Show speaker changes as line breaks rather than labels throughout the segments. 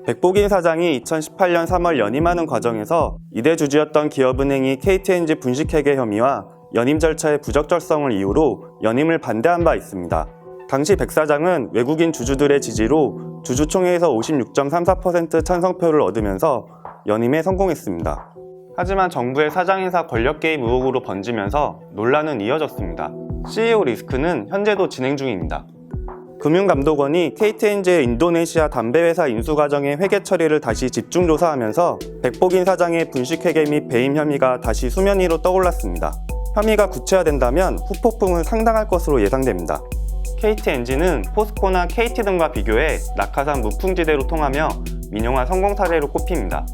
백복인 사장이 2018년 3월 연임하는 과정에서 이대 주주였던 기업은행이 KTNG 분식회계 혐의와 연임 절차의 부적절성을 이유로 연임을 반대한 바 있습니다. 당시 백 사장은 외국인 주주들의 지지로 주주총회에서 56.34% 찬성표를 얻으면서 연임에 성공했습니다. 하지만 정부의 사장인사 권력 개입 의혹으로 번지면서 논란은 이어졌습니다. CEO 리스크는 현재도 진행 중입니다. 금융감독원이 KTNG의 인도네시아 담배회사 인수 과정의 회계 처리를 다시 집중 조사하면서 백복인 사장의 분식회계 및 배임 혐의가 다시 수면 위로 떠올랐습니다. 혐의가 구체화된다면 후폭풍은 상당할 것으로 예상됩니다. KTNG는 포스코나 KT 등과 비교해 낙하산 무풍지대로 통하며 민영화 성공 사례로 꼽힙니다.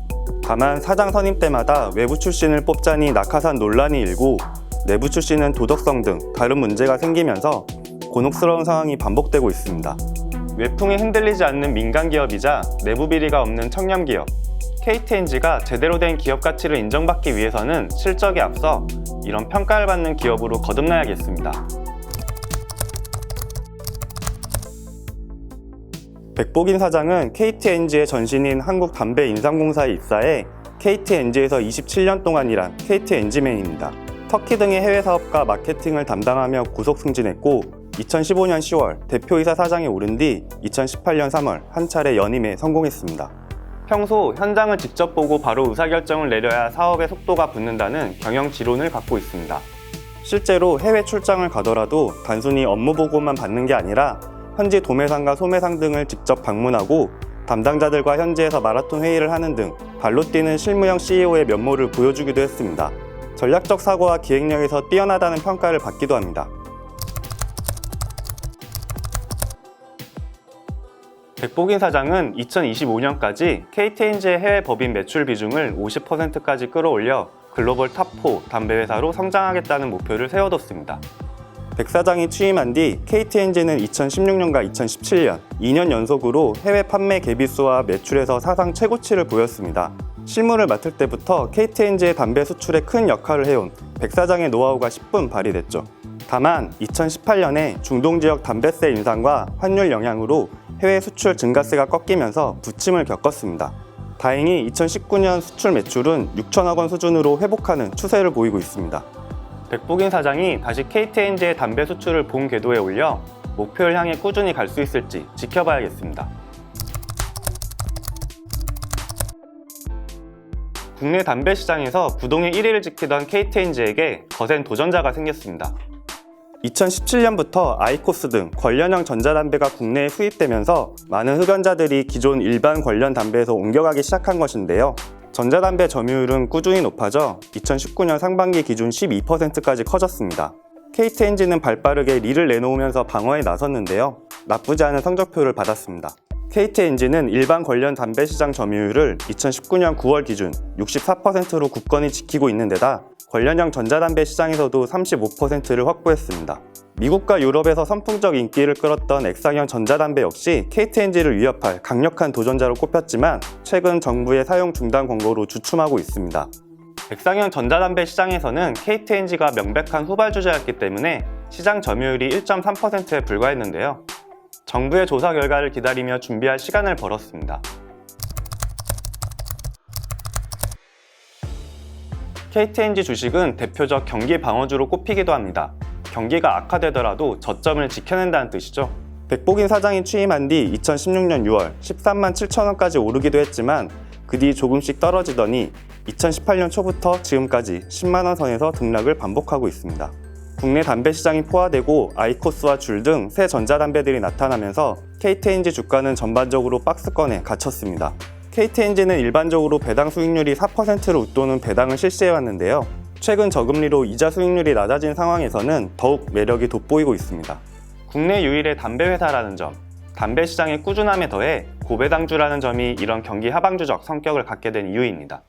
다만 사장 선임 때마다 외부 출신을 뽑자니 낙하산 논란이 일고 내부 출신은 도덕성 등 다른 문제가 생기면서 곤혹스러운 상황이 반복되고 있습니다. 외풍에 흔들리지 않는 민간 기업이자 내부 비리가 없는 청렴 기업. KTNG가 제대로 된 기업 가치를 인정받기 위해서는 실적에 앞서 이런 평가를 받는 기업으로 거듭나야겠습니다. 백복인 사장은 KTNG의 전신인 한국담배인상공사에 입사해 KTNG에서 27년 동안 일한 KTNG맨입니다. 터키 등의 해외 사업과 마케팅을 담당하며 고속 승진했고 2015년 10월 대표이사 사장에 오른 뒤 2018년 3월 한 차례 연임에 성공했습니다. 평소 현장을 직접 보고 바로 의사결정을 내려야 사업의 속도가 붙는다는 경영지론을 갖고 있습니다. 실제로 해외 출장을 가더라도 단순히 업무 보고만 받는 게 아니라 현지 도매상과 소매상 등을 직접 방문하고 담당자들과 현지에서 마라톤 회의를 하는 등 발로 뛰는 실무형 CEO의 면모를 보여주기도 했습니다. 전략적 사고와 기획력에서 뛰어나다는 평가를 받기도 합니다. 백복인 사장은 2025년까지 KTNG의 해외 법인 매출 비중을 50%까지 끌어올려 글로벌 탑4 담배회사로 성장하겠다는 목표를 세워뒀습니다. 백 사장이 취임한 뒤 KTNG는 2016년과 2017년 2년 연속으로 해외 판매 개비수와 매출에서 사상 최고치를 보였습니다. 실무를 맡을 때부터 KTNG의 담배 수출에 큰 역할을 해온 백 사장의 노하우가 10분 발휘됐죠. 다만 2018년에 중동 지역 담배세 인상과 환율 영향으로 해외 수출 증가세가 꺾이면서 부침을 겪었습니다. 다행히 2019년 수출 매출은 6천억 원 수준으로 회복하는 추세를 보이고 있습니다. 백복인 사장이 다시 KTNG의 담배 수출을 본 궤도에 올려 목표를 향해 꾸준히 갈 수 있을지 지켜봐야겠습니다. 국내 담배 시장에서 부동의 1위를 지키던 KTNG에게 거센 도전자가 생겼습니다. 2017년부터 아이코스 등 관련형 전자담배가 국내에 수입되면서 많은 흡연자들이 기존 일반 관련 담배에서 옮겨가기 시작한 것인데요. 전자담배 점유율은 꾸준히 높아져 2019년 상반기 기준 12%까지 커졌습니다. KTNG는 발빠르게 릴을 내놓으면서 방어에 나섰는데요. 나쁘지 않은 성적표를 받았습니다. KTNG는 일반 관련 담배 시장 점유율을 2019년 9월 기준 64%로 굳건히 지키고 있는 데다 관련형 전자담배 시장에서도 35%를 확보했습니다. 미국과 유럽에서 선풍적 인기를 끌었던 액상형 전자담배 역시 KTNG를 위협할 강력한 도전자로 꼽혔지만 최근 정부의 사용 중단 권고로 주춤하고 있습니다. 액상형 전자담배 시장에서는 KTNG가 명백한 후발주자였기 때문에 시장 점유율이 1.3%에 불과했는데요. 정부의 조사 결과를 기다리며 준비할 시간을 벌었습니다. KTNG 주식은 대표적 경기 방어주로 꼽히기도 합니다. 경기가 악화되더라도 저점을 지켜낸다는 뜻이죠. 백복인 사장이 취임한 뒤 2016년 6월 13만 7천 원까지 오르기도 했지만 그 뒤 조금씩 떨어지더니 2018년 초부터 지금까지 10만 원 선에서 등락을 반복하고 있습니다. 국내 담배 시장이 포화되고 아이코스와 줄 등 새 전자담배들이 나타나면서 KTNG 주가는 전반적으로 박스권에 갇혔습니다. KTNG는 일반적으로 배당 수익률이 4%를 웃도는 배당을 실시해왔는데요. 최근 저금리로 이자 수익률이 낮아진 상황에서는 더욱 매력이 돋보이고 있습니다. 국내 유일의 담배 회사라는 점, 담배 시장의 꾸준함에 더해 고배당주라는 점이 이런 경기 하방주적 성격을 갖게 된 이유입니다.